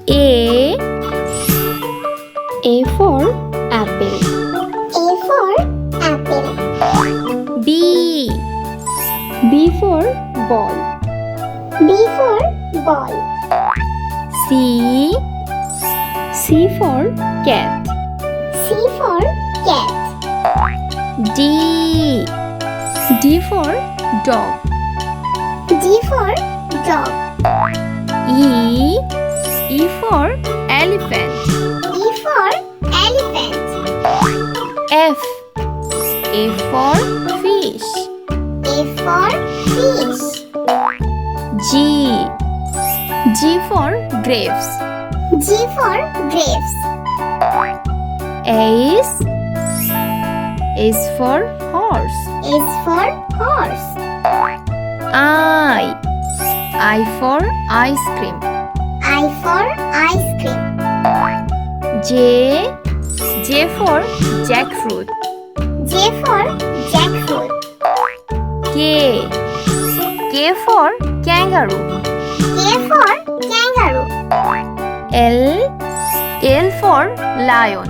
A for apple. A for apple. B for ball. B for ball. C for cat. C for cat. D for dog. D for dog. E for elephant. E for elephant. F for fish. A for fish. G for grapes. G for grapes. H for horse. S for horse. I for ice cream. I for ice cream. J for jackfruit. J for jackfruit. K for kangaroo. K for kangaroo. L for lion.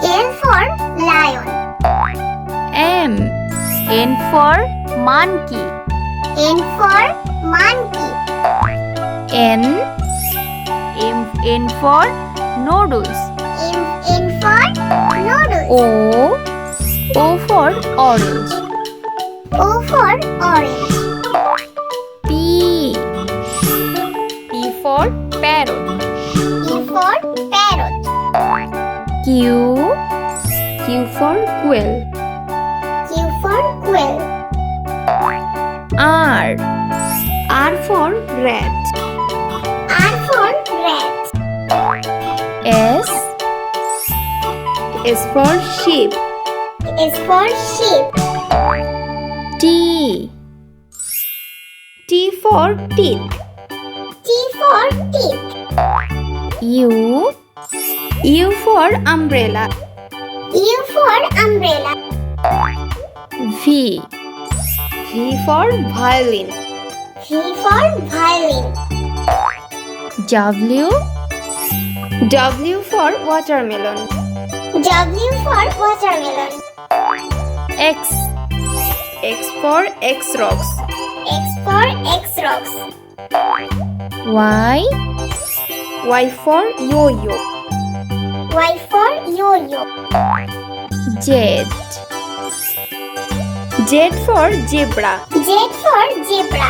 L for lion. N for monkey. N for monkey. N for noodles. N for noodles. O for orange. O for orange. P for parrot. E for parrot. Q for quill. Q for quill. R for rat. R for rat. S for sheep. S for sheep. T for teeth. T for teeth. U for umbrella. U for umbrella. V for violin. V for violin. W for watermelon. W for watermelon. X for X-rocks. X for X-rocks. Y for yo-yo. Y for yo-yo. Z for zebra. Z for zebra.